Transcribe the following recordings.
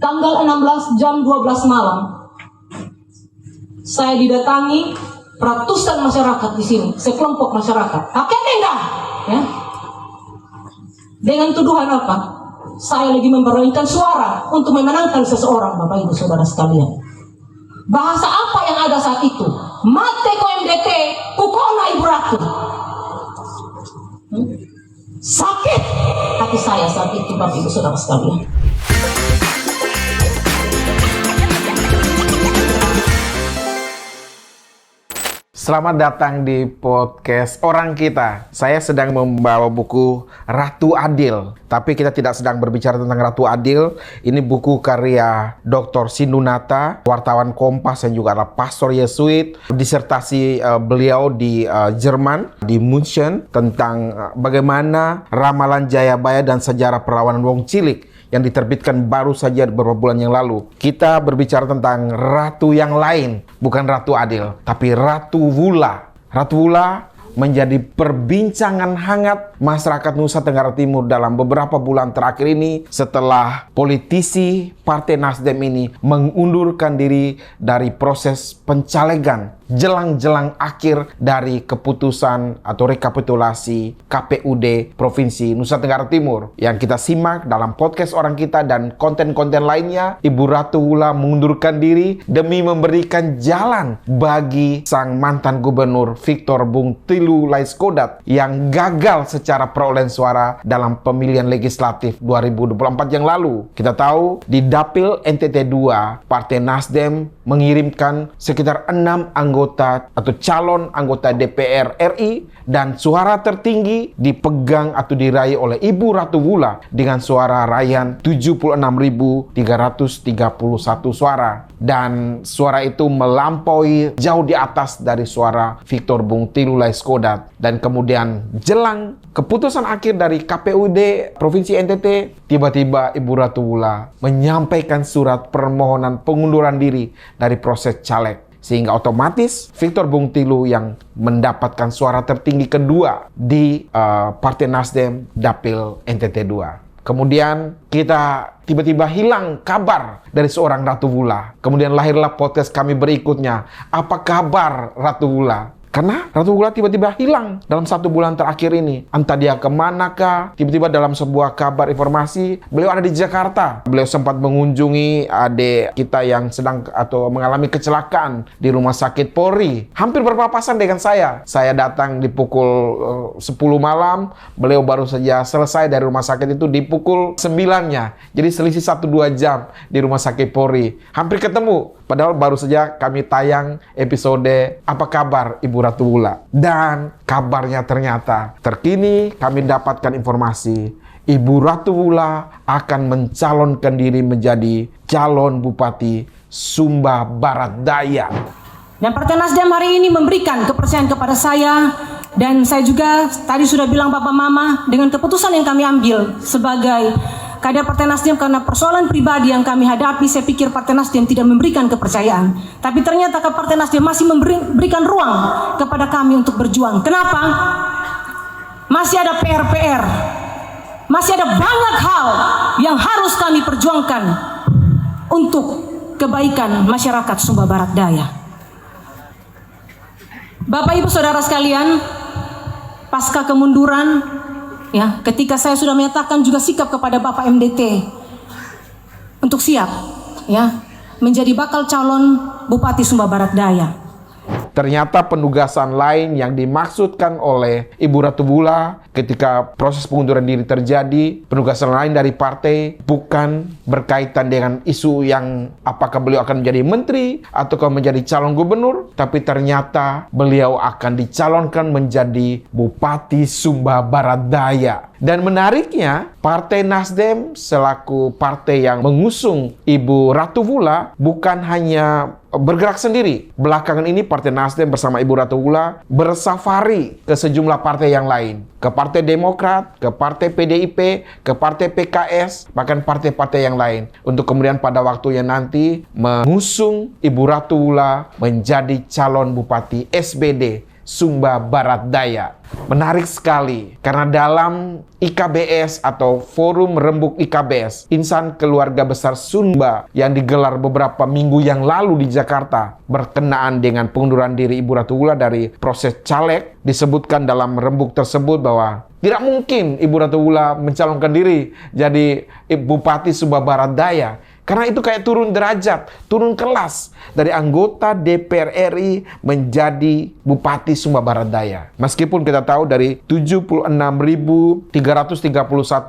Tanggal 16 jam 12 malam, saya didatangi ratusan masyarakat di sini, sekelompok masyarakat. Enggak, ya. Dengan tuduhan apa? Saya lagi memperolehkan suara untuk memenangkan seseorang, Bapak Ibu Saudara sekalian. Bahasa apa yang ada saat itu? Mate ko MDT, kukona Ibu Ratu. Sakit hati saya saat itu, Bapak Ibu Saudara sekalian. Selamat datang di podcast Orang Kita. Saya sedang membawa buku Ratu Adil. Tapi kita tidak sedang berbicara tentang Ratu Adil. Ini buku karya Dr. Sindunata, wartawan Kompas yang juga adalah pastor Yesuit. Disertasi beliau di Jerman, di München, tentang bagaimana ramalan Jayabaya dan sejarah perlawanan Wong Cilik yang diterbitkan baru saja beberapa bulan yang lalu. Kita berbicara tentang ratu yang lain, bukan Ratu Adil, tapi Ratu Wula. Ratu Wula menjadi perbincangan hangat masyarakat Nusa Tenggara Timur dalam beberapa bulan terakhir ini setelah politisi Partai Nasdem ini mengundurkan diri dari proses pencalegan jelang-jelang akhir dari keputusan atau rekapitulasi KPUD Provinsi Nusa Tenggara Timur yang kita simak dalam podcast Orang Kita dan konten-konten lainnya. Ibu Ratu Wula mengundurkan diri demi memberikan jalan bagi sang mantan gubernur Victor Bung Tilu Laiskodat yang gagal secara perolehan suara dalam pemilihan legislatif 2024 yang lalu. Kita tahu di Dapil NTT 2 Partai Nasdem mengirimkan sekitar 6 anggota atau calon anggota DPR RI dan suara tertinggi dipegang atau diraih oleh Ibu Ratu Wula dengan suara raihan 76.331 suara, dan suara itu melampaui jauh di atas dari suara Victor Bung Tilu Laiskodat. Dan kemudian jelang keputusan akhir dari KPUD Provinsi NTT, tiba-tiba Ibu Ratu Wula menyampaikan surat permohonan pengunduran diri dari proses caleg, sehingga otomatis Victor Bung Tilu yang mendapatkan suara tertinggi kedua di Partai Nasdem Dapil NTT 2. Kemudian kita tiba-tiba hilang kabar dari seorang Ratu Wula. Kemudian lahirlah podcast kami berikutnya. Apa kabar Ratu Wula? Karena Ratu Wula tiba-tiba hilang dalam 1 bulan terakhir ini. Entah dia kemanakah, tiba-tiba dalam sebuah kabar informasi, beliau ada di Jakarta. Beliau sempat mengunjungi adik kita yang sedang atau mengalami kecelakaan di rumah sakit Polri. Hampir berpapasan dengan saya. Saya datang di pukul 10 malam, beliau baru saja selesai dari rumah sakit itu di pukul 9-nya. Jadi selisih 1-2 jam di rumah sakit Polri. Hampir ketemu. Padahal baru saja kami tayang episode Apa Kabar Ibu Ratu Wula. Dan kabarnya ternyata terkini kami dapatkan informasi Ibu Ratu Wula akan mencalonkan diri menjadi calon Bupati Sumba Barat Daya. Dan Partai Nasdem hari ini memberikan kepercayaan kepada saya, dan saya juga tadi sudah bilang Bapak Mama, dengan keputusan yang kami ambil sebagai kader Partai Nasdem karena persoalan pribadi yang kami hadapi, saya pikir Partai Nasdem tidak memberikan kepercayaan. Tapi ternyata Partai Nasdem masih memberikan ruang kepada kami untuk berjuang. Kenapa? Masih ada PR-PR. Masih ada banyak hal yang harus kami perjuangkan untuk kebaikan masyarakat Sumba Barat Daya. Bapak Ibu Saudara sekalian, pasca kemunduran, ya, ketika saya sudah menyatakan juga sikap kepada Bapak MDT untuk siap, ya, menjadi bakal calon Bupati Sumba Barat Daya. Ternyata penugasan lain yang dimaksudkan oleh Ibu Ratu Wula ketika proses pengunduran diri terjadi, penugasan lain dari partai bukan berkaitan dengan isu yang apakah beliau akan menjadi menteri ataukah menjadi calon gubernur, tapi ternyata beliau akan dicalonkan menjadi Bupati Sumba Barat Daya. Dan menariknya, Partai Nasdem selaku partai yang mengusung Ibu Ratu Wula bukan hanya bergerak sendiri. Belakangan ini Partai Nasdem bersama Ibu Ratu Wula bersafari ke sejumlah partai yang lain. Ke Partai Demokrat, ke Partai PDIP, ke Partai PKS, bahkan partai-partai yang lain. Untuk kemudian pada waktunya nanti mengusung Ibu Ratu Wula menjadi calon Bupati SBD, Sumba Barat Daya. Menarik sekali karena dalam IKBS atau Forum Rembuk IKBS, Insan Keluarga Besar Sumba yang digelar beberapa minggu yang lalu di Jakarta berkenaan dengan pengunduran diri Ibu Ratu Wulan dari proses caleg, disebutkan dalam rembuk tersebut bahwa tidak mungkin Ibu Ratu Wulan mencalonkan diri jadi Bupati Sumba Barat Daya. Karena itu kayak turun derajat, turun kelas dari anggota DPR RI menjadi Bupati Sumba Barat Daya. Meskipun kita tahu dari 76.331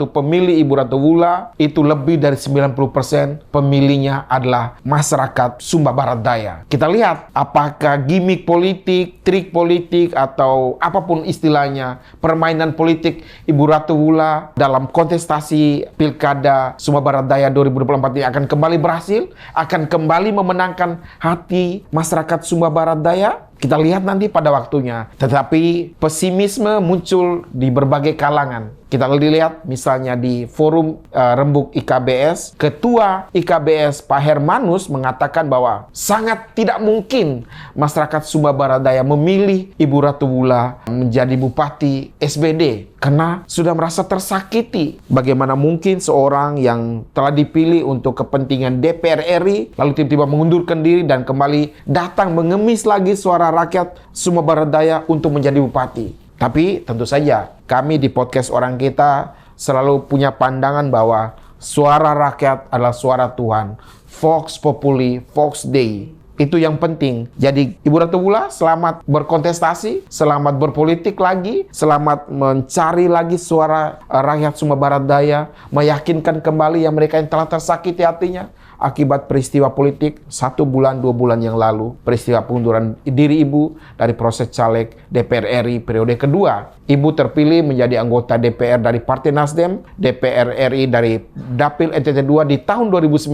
pemilih Ibu Ratu Wulan, itu lebih dari 90% pemilihnya adalah masyarakat Sumba Barat Daya. Kita lihat apakah gimmick politik, trik politik, atau apapun istilahnya, permainan politik Ibu Ratu Wulan dalam kontestasi Pilkada Sumba Barat Daya 2024 ini akan kembali berhasil, akan kembali memenangkan hati masyarakat Sumba Barat Daya. Kita lihat nanti pada waktunya. Tetapi pesimisme muncul di berbagai kalangan. Kita lihat misalnya di Forum Rembuk IKBS, Ketua IKBS Pak Hermanus mengatakan bahwa sangat tidak mungkin masyarakat Sumba Barat Daya memilih Ibu Ratu Wulan menjadi Bupati SBD karena sudah merasa tersakiti. Bagaimana mungkin seorang yang telah dipilih untuk kepentingan DPR RI lalu tiba-tiba mengundurkan diri dan kembali datang mengemis lagi suara rakyat Sumba Barat Daya untuk menjadi bupati. Tapi tentu saja kami di podcast Orang Kita selalu punya pandangan bahwa suara rakyat adalah suara Tuhan. Vox Populi, Vox Dei. Itu yang penting. Jadi Ibu Ratu Wulan selamat berkontestasi, selamat berpolitik lagi, selamat mencari lagi suara rakyat Sumba Barat Daya, meyakinkan kembali yang mereka yang telah tersakiti hatinya akibat peristiwa politik 1 bulan 2 bulan yang lalu, peristiwa pengunduran diri Ibu dari proses caleg DPR RI periode kedua. Ibu terpilih menjadi anggota DPR dari Partai Nasdem, DPR RI dari Dapil NTT 2 di tahun 2019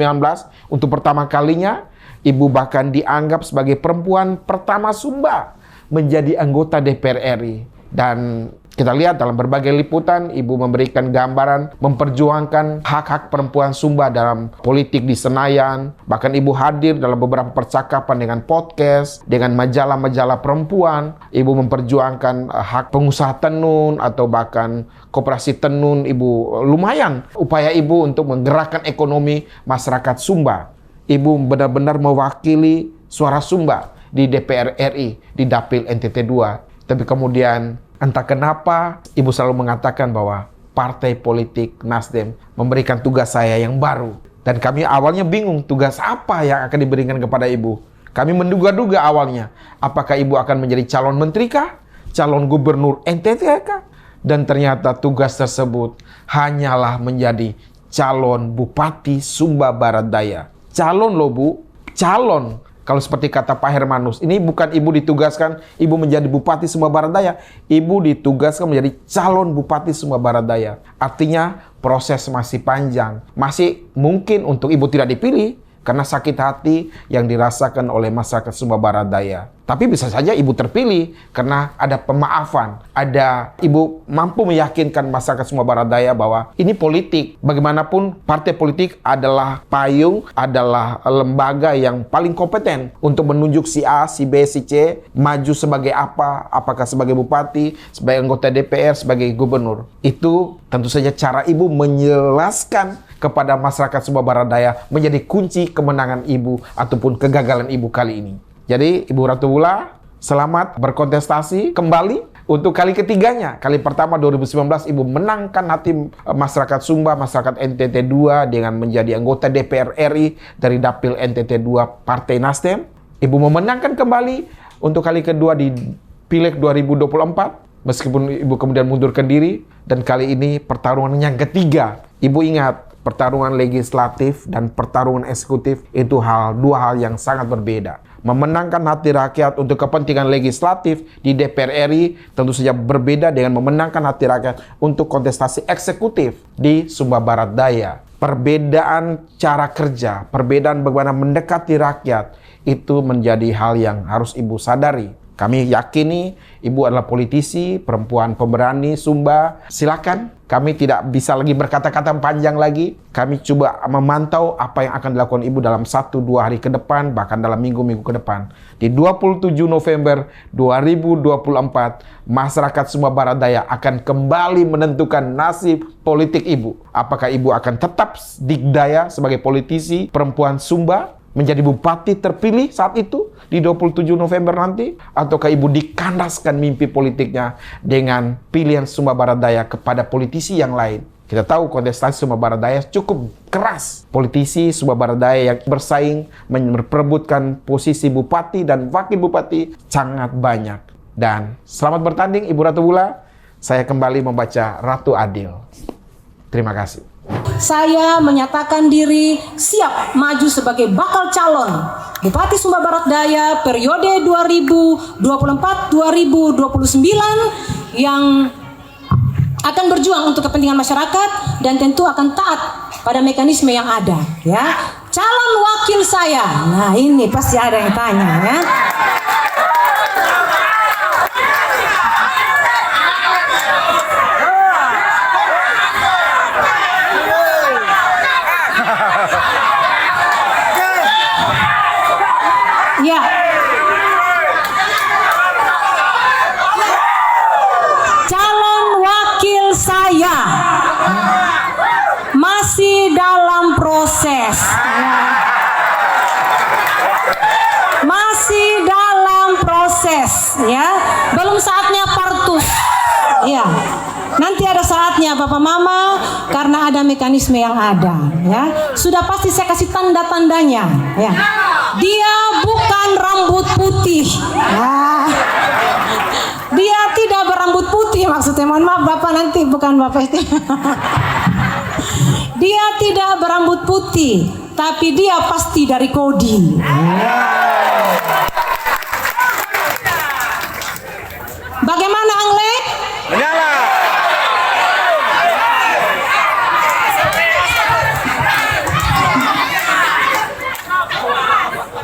untuk pertama kalinya. Ibu bahkan dianggap sebagai perempuan pertama Sumba menjadi anggota DPR RI. Dan kita lihat dalam berbagai liputan, Ibu memberikan gambaran memperjuangkan hak-hak perempuan Sumba dalam politik di Senayan. Bahkan Ibu hadir dalam beberapa percakapan dengan podcast, dengan majalah-majalah perempuan. Ibu memperjuangkan hak pengusaha tenun atau bahkan koperasi tenun. Ibu lumayan upaya Ibu untuk menggerakkan ekonomi masyarakat Sumba. Ibu benar-benar mewakili suara Sumba di DPR RI, di Dapil NTT 2. Tapi kemudian entah kenapa Ibu selalu mengatakan bahwa partai politik Nasdem memberikan tugas saya yang baru. Dan kami awalnya bingung tugas apa yang akan diberikan kepada Ibu. Kami menduga-duga awalnya apakah Ibu akan menjadi calon menteri kah? Calon gubernur NTT kah? Dan ternyata tugas tersebut hanyalah menjadi calon Bupati Sumba Barat Daya. Calon loh Bu, calon. Kalau seperti kata Pak Hermanus, ini bukan Ibu ditugaskan Ibu menjadi Bupati Sumba Barat Daya. Ibu ditugaskan menjadi calon Bupati Sumba Barat Daya. Artinya proses masih panjang. Masih mungkin untuk Ibu tidak dipilih karena sakit hati yang dirasakan oleh masyarakat Sumba Barat Daya. Tapi bisa saja Ibu terpilih karena ada pemaafan. Ibu mampu meyakinkan masyarakat Sumba Barat Daya bahwa ini politik. Bagaimanapun partai politik adalah payung, adalah lembaga yang paling kompeten untuk menunjuk si A, si B, si C maju sebagai apa, apakah sebagai bupati, sebagai anggota DPR, sebagai gubernur. Itu tentu saja cara Ibu menjelaskan kepada masyarakat Sumba Barat Daya menjadi kunci kemenangan Ibu ataupun kegagalan Ibu kali ini. Jadi Ibu Ratu Wulan selamat berkontestasi kembali untuk kali ketiganya. Kali pertama 2019 Ibu menangkan hati masyarakat Sumba, masyarakat NTT 2 dengan menjadi anggota DPR RI dari Dapil NTT 2 Partai Nasdem. Ibu memenangkan kembali untuk kali kedua di Pileg 2024 meskipun Ibu kemudian mundurkan diri, dan kali ini pertarungan yang ketiga. Ibu ingat, pertarungan legislatif dan pertarungan eksekutif itu dua hal yang sangat berbeda. Memenangkan hati rakyat untuk kepentingan legislatif di DPR RI tentu saja berbeda dengan memenangkan hati rakyat untuk kontestasi eksekutif di Sumba Barat Daya. Perbedaan cara kerja, perbedaan bagaimana mendekati rakyat itu menjadi hal yang harus Ibu sadari. Kami yakini Ibu adalah politisi, perempuan pemberani, Sumba. Silakan, kami tidak bisa lagi berkata-kata panjang lagi. Kami coba memantau apa yang akan dilakukan Ibu dalam 1-2 hari ke depan, bahkan dalam minggu-minggu ke depan. Di 27 November 2024, masyarakat Sumba Barat Daya akan kembali menentukan nasib politik Ibu. Apakah Ibu akan tetap dikdaya sebagai politisi perempuan Sumba, menjadi bupati terpilih saat itu di 27 November nanti, ataukah Ibu dikandaskan mimpi politiknya dengan pilihan Sumba Barat Daya kepada politisi yang lain? Kita tahu kontestasi Sumba Barat Daya cukup keras. Politisi Sumba Barat Daya yang bersaing memperebutkan posisi bupati dan wakil bupati sangat banyak. Dan selamat bertanding Ibu Ratu Bula. Saya kembali membaca Ratu Adil. Terima kasih. Saya menyatakan diri siap maju sebagai bakal calon Bupati Sumba Barat Daya periode 2024-2029 yang akan berjuang untuk kepentingan masyarakat dan tentu akan taat pada mekanisme yang ada, ya. Calon wakil saya. Nah, ini pasti ada yang tanya, ya. Ya. Calon wakil saya masih dalam proses. Masih dalam proses, ya. Belum saatnya partus. Ya. Nanti ada saatnya Bapak Mama, karena ada mekanisme yang ada, ya. Sudah pasti saya kasih tanda-tandanya, ya. Dia bukan rambut putih. Nah, dia tidak berambut putih maksudnya. Mohon maaf Bapak, nanti bukan Bapak itu. Dia tidak berambut putih, tapi dia pasti dari Kodi. Bagaimana Angle? Menyala.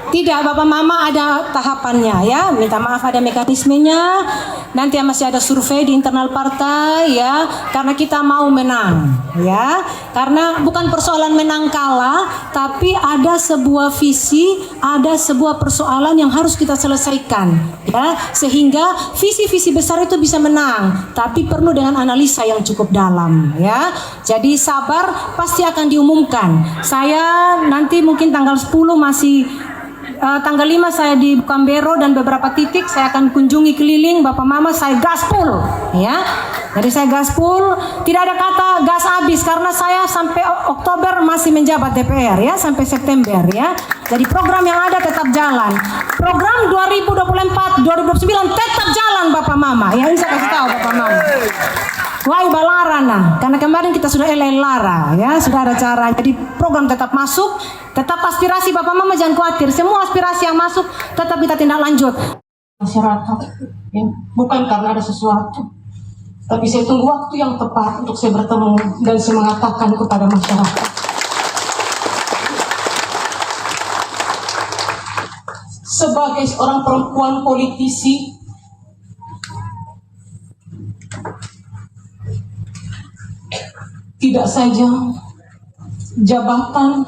Tidak, Bapak Mama, ada tahapannya, ya. Minta maaf, ada mekanismenya. Nanti masih ada survei di internal partai, ya. Karena kita mau menang, ya. Karena bukan persoalan menang kalah, tapi ada sebuah visi, ada sebuah persoalan yang harus kita selesaikan, ya. Sehingga visi-visi besar itu bisa menang, tapi perlu dengan analisa yang cukup dalam, ya. Jadi sabar, pasti akan diumumkan. Saya nanti mungkin tanggal 10 masih tanggal 5 saya di Bukambero dan beberapa titik saya akan kunjungi keliling. Bapak Mama, saya gaspol, ya. Jadi saya gaspol, tidak ada kata gas habis karena saya sampai Oktober masih menjabat DPR, ya, sampai September, ya. Jadi program yang ada tetap jalan. Program 2024-2029 tetap jalan Bapak Mama. Ya, ini saya kasih tahu Bapak Mama. Wah, balarana, karena kemarin kita sudah lara, ya, sudah ada cara. Jadi program tetap masuk, tetap aspirasi Bapak Mama, jangan khawatir. Semua aspirasi yang masuk tetap kita tindak lanjut. Masyarakat, ya, bukan karena ada sesuatu, tapi saya tunggu waktu yang tepat untuk saya bertemu dan saya mengatakan kepada masyarakat. Sebagai seorang perempuan politisi, tidak saja jabatan,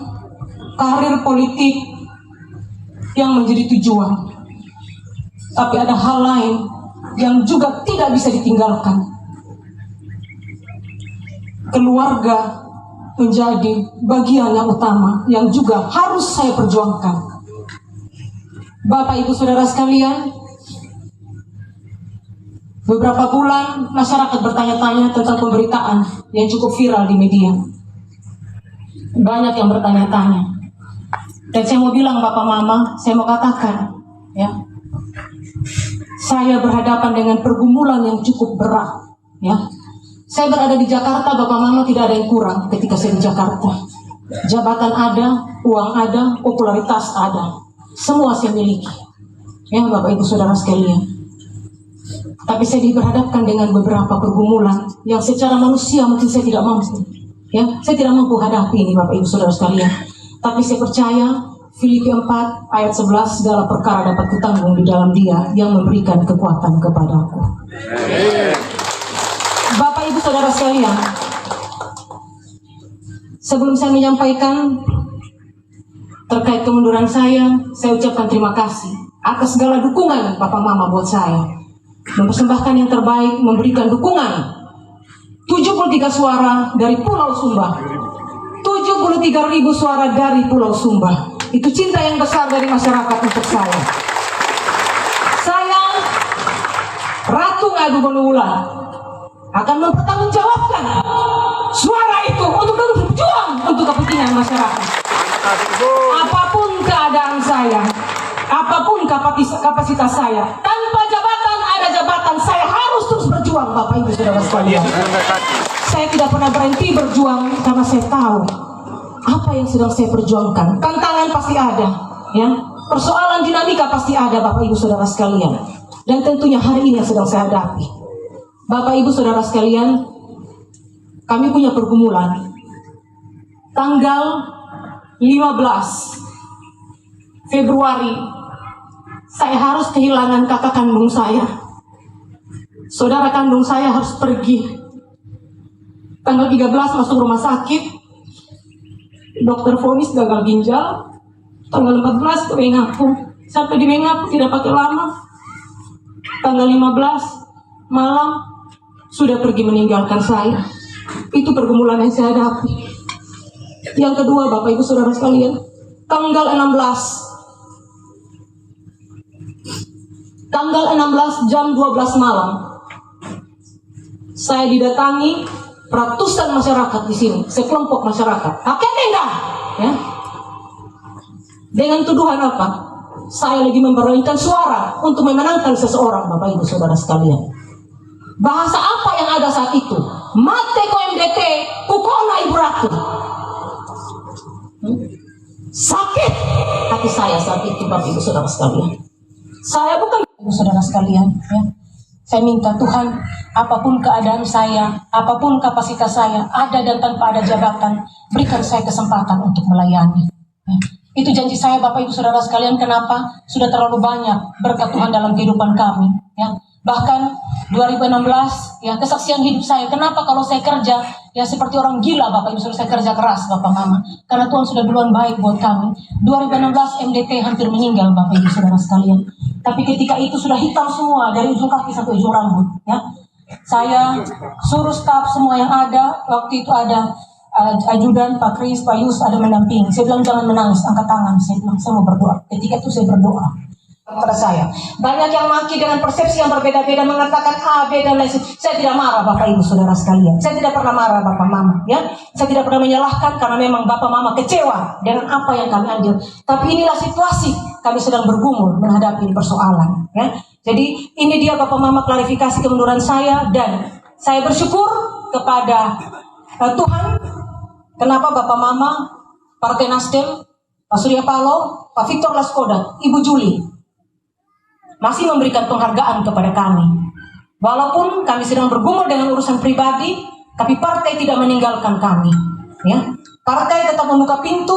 karir politik yang menjadi tujuan, tapi ada hal lain yang juga tidak bisa ditinggalkan. Keluarga menjadi bagian yang utama yang juga harus saya perjuangkan. Bapak Ibu Saudara sekalian, beberapa bulan masyarakat bertanya-tanya tentang pemberitaan yang cukup viral di media. Banyak yang bertanya-tanya. Dan saya mau bilang Bapak Mama, saya mau katakan, ya, saya berhadapan dengan pergumulan yang cukup berat, ya. Saya berada di Jakarta, Bapak Mama, tidak ada yang kurang ketika saya di Jakarta. Jabatan ada, uang ada, popularitas ada. Semua saya miliki. Ya, Bapak Ibu Saudara sekalian. Tapi saya diperhadapkan dengan beberapa pergumulan yang secara manusia mungkin saya tidak mampu. Ya, saya tidak mampu hadapi ini Bapak Ibu Saudara sekalian. Tapi saya percaya Filipi 4 ayat 11, segala perkara dapat kutanggung di dalam Dia yang memberikan kekuatan kepadaku. Bapak Ibu Saudara sekalian, sebelum saya menyampaikan terkait kemunduran saya ucapkan terima kasih atas segala dukungan Bapak Mama buat saya. Mempersembahkan yang terbaik, memberikan dukungan 73 suara dari Pulau Sumba, 73.000 suara dari Pulau Sumba. Itu cinta yang besar dari masyarakat untuk saya. Saya, Ratu Ngadu Bonula, akan mempertanggungjawabkan suara itu untuk terus berjuang untuk kepentingan masyarakat. Apapun keadaan saya, apapun kapasitas saya, tanpa jabatan ada jabatan, saya harus terus berjuang, Bapak Ibu Saudara sekalian. Saya tidak pernah berhenti berjuang karena saya tahu apa yang sedang saya perjuangkan. Tantangan pasti ada, ya. Persoalan dinamika pasti ada, Bapak Ibu Saudara sekalian. Dan tentunya hari ini yang sedang saya hadapi. Bapak Ibu Saudara sekalian, kami punya pergumulan. Tanggal 15 Februari, saya harus kehilangan kakak kandung saya. Saudara kandung saya harus pergi. Tanggal 13 masuk rumah sakit. Dokter vonis gagal ginjal. Tanggal 14 ke Mengapu. Sampai di Mengapu tidak pakai lama. Tanggal 15 malam sudah pergi meninggalkan saya. Itu pergumulan yang saya hadapi. Yang kedua, Bapak Ibu Saudara sekalian, tanggal 16 jam 12 malam, saya didatangi ratusan masyarakat di sini, sekelompok masyarakat. Akan enggak? Ya. Dengan tuduhan apa? Saya lagi memperolehkan suara untuk memenangkan seseorang, Bapak Ibu Saudara sekalian. Bahasa apa yang ada saat itu? Mate ko MDT, kukona Ibu Ratu. Sakit hati saya saat itu, Bapak Ibu Saudara sekalian. Saya bukan Ibu Saudara sekalian, ya. Saya minta Tuhan, apapun keadaan saya, apapun kapasitas saya, ada dan tanpa ada jabatan, berikan saya kesempatan untuk melayani. Ya. Itu janji saya, Bapak Ibu Saudara sekalian. Kenapa? Sudah terlalu banyak berkat Tuhan dalam kehidupan kami. Ya. Bahkan 2016, ya, kesaksian hidup saya. Kenapa kalau saya kerja, ya seperti orang gila, Bapak Ibu Saudara, saya kerja keras, Bapak Mama. Karena Tuhan sudah duluan baik buat kami. 2016 MDT hampir meninggal, Bapak Ibu Saudara sekalian. Tapi ketika itu sudah hitam semua dari ujung kaki sampai ujung rambut. Ya, saya suruh staf semua yang ada. Waktu itu ada ajudan, Pak Kris, Pak Yus ada mendampingi. Saya bilang jangan menangis, angkat tangan. Saya bilang saya mau berdoa. Ketika itu saya berdoa kepada saya. Banyak yang maki dengan persepsi yang berbeda-beda, mengatakan A, B dan lain sebagainya. Saya tidak marah, Bapak Ibu Saudara sekalian. Saya tidak pernah marah, Bapak Mama. Ya, saya tidak pernah menyalahkan karena memang Bapak Mama kecewa dengan apa yang kami ambil. Tapi inilah situasi kami sedang bergumul menghadapi persoalan. Ya, jadi ini dia Bapak Mama klarifikasi kemunduran saya, dan saya bersyukur kepada Tuhan. Kenapa Bapak Mama, Partai Nasdem, Pak Surya Paloh, Pak Victor Laskoda, Ibu Juli masih memberikan penghargaan kepada kami. Walaupun kami sedang bergumul dengan urusan pribadi, tapi partai tidak meninggalkan kami. Ya, partai tetap membuka pintu,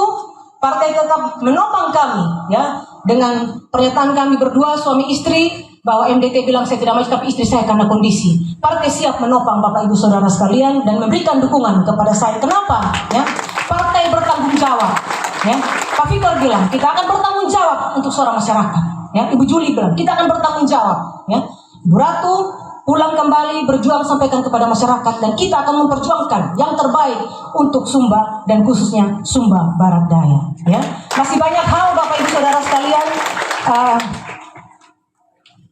partai tetap menopang kami. Ya, dengan pernyataan kami berdua suami istri bahwa MDT bilang saya tidak maju, tapi istri saya karena kondisi. Partai siap menopang Bapak Ibu Saudara sekalian dan memberikan dukungan kepada saya. Kenapa? Ya, partai bertanggung jawab. Ya, Pak Victor bilang kita akan bertanggung jawab untuk suara masyarakat. Ya, Ibu Juli bilang kita akan bertanggung jawab. Ya, Ibu Ratu pulang kembali berjuang sampaikan kepada masyarakat, dan kita akan memperjuangkan yang terbaik untuk Sumba dan khususnya Sumba Barat Daya. Ya, masih banyak hal Bapak Ibu Saudara sekalian.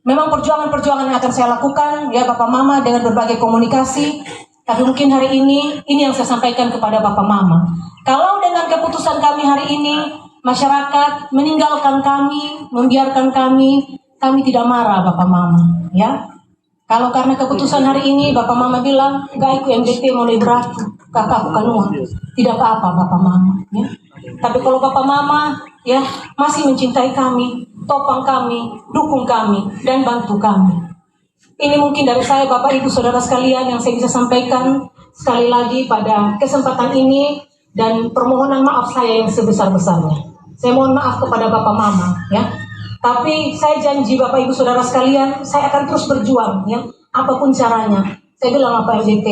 Memang perjuangan-perjuangan yang akan saya lakukan, ya Bapak Mama, dengan berbagai komunikasi. Tapi mungkin hari ini yang saya sampaikan kepada Bapak Mama. Kalau dengan keputusan kami hari ini, masyarakat meninggalkan kami, membiarkan kami tidak marah Bapak Mama. Ya, kalau karena keputusan hari ini Bapak Mama bilang, gak ikut MDT mulai berarti kakakku kanua, tidak apa-apa Bapak Mama. Ya. Tapi kalau Bapak Mama ya masih mencintai kami, topang kami, dukung kami, dan bantu kami. Ini mungkin dari saya Bapak Ibu Saudara sekalian yang saya bisa sampaikan sekali lagi pada kesempatan ini, dan permohonan maaf saya yang sebesar-besarnya. Saya mohon maaf kepada Bapak Mama, ya. Tapi saya janji Bapak Ibu Saudara sekalian, saya akan terus berjuang, ya. Apapun caranya. Saya bilang apa RJT,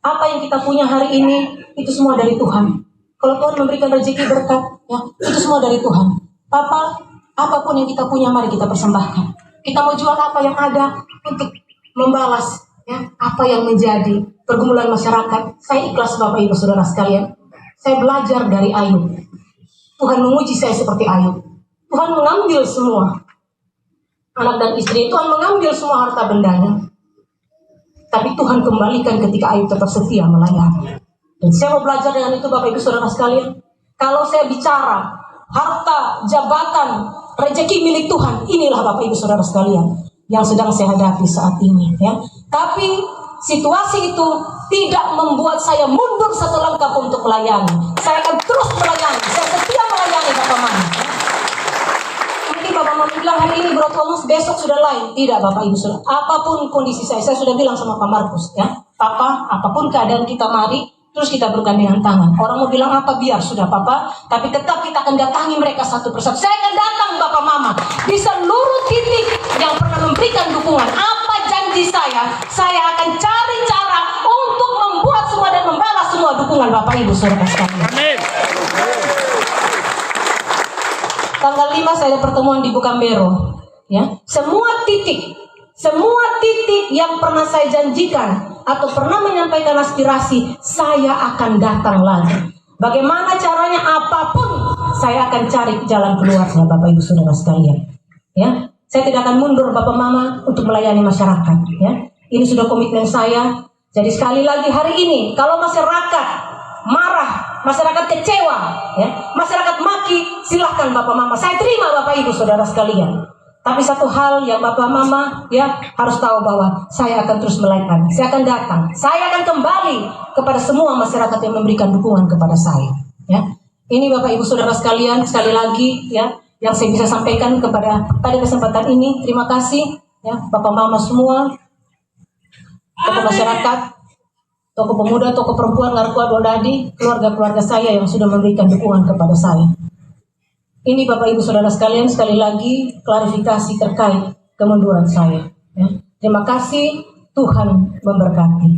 apa yang kita punya hari ini itu semua dari Tuhan. Kalau Tuhan memberikan rezeki berkat, ya, itu semua dari Tuhan. Papa, apapun yang kita punya mari kita persembahkan. Kita mau jual apa yang ada untuk membalas, ya, apa yang menjadi pergumulan masyarakat. Saya ikhlas Bapak Ibu Saudara sekalian. Saya belajar dari Ayub. Tuhan menguji saya seperti Ayub. Tuhan mengambil semua anak dan istri. Tuhan mengambil semua harta bendanya. Tapi Tuhan kembalikan ketika Ayub tetap setia melayani. Dan saya mau belajar dengan itu Bapak Ibu Saudara sekalian. Kalau saya bicara harta, jabatan, rezeki milik Tuhan, inilah Bapak Ibu Saudara sekalian yang sedang saya hadapi saat ini, ya. Tapi situasi itu tidak membuat saya mundur satu langkah untuk melayani. Saya akan terus melayani. Saya setia melayani Bapak Mama. Mungkin Bapak Mama bilang hari ini Bro Thomas, besok sudah lain. Tidak Bapak Ibu Saudara. Apapun kondisi saya sudah bilang sama Pak Markus, ya. Papa, apapun keadaan kita mari terus kita bergandengan tangan. Orang mau bilang apa biar sudah Papa, tapi tetap kita akan datangi mereka satu persatu. Saya akan datang Bapak Mama di seluruh titik yang pernah memberikan dukungan. Apa janji saya akan cari cara untuk membuat semua dan membalas semua dukungan Bapak Ibu Saudara sekalian. Amin. Tanggal 5 saya ada pertemuan di Bukambero, ya. Semua titik yang pernah saya janjikan atau pernah menyampaikan aspirasi, saya akan datang lagi. Bagaimana caranya, apapun saya akan cari jalan keluarnya Bapak Ibu Saudara sekalian, ya. Saya tidak akan mundur Bapak Mama untuk melayani masyarakat, ya. Ini sudah komitmen saya. Jadi sekali lagi hari ini kalau masyarakat marah, masyarakat kecewa, ya, masyarakat maki, silahkan Bapak Mama. Saya terima Bapak Ibu Saudara sekalian. Tapi satu hal yang Bapak Mama, ya, harus tahu bahwa saya akan terus melayani. Saya akan datang. Saya akan kembali kepada semua masyarakat yang memberikan dukungan kepada saya, ya. Ini Bapak Ibu Saudara sekalian, sekali lagi, ya, yang saya bisa sampaikan pada kesempatan ini. Terima kasih, ya, Bapak Mama semua, tokoh masyarakat, tokoh pemuda, tokoh perempuan, Ngarkua Doldadi, keluarga-keluarga saya yang sudah memberikan dukungan kepada saya. Ini Bapak Ibu Saudara sekalian, sekali lagi klarifikasi terkait kemunduran saya, ya. Terima kasih, Tuhan memberkati.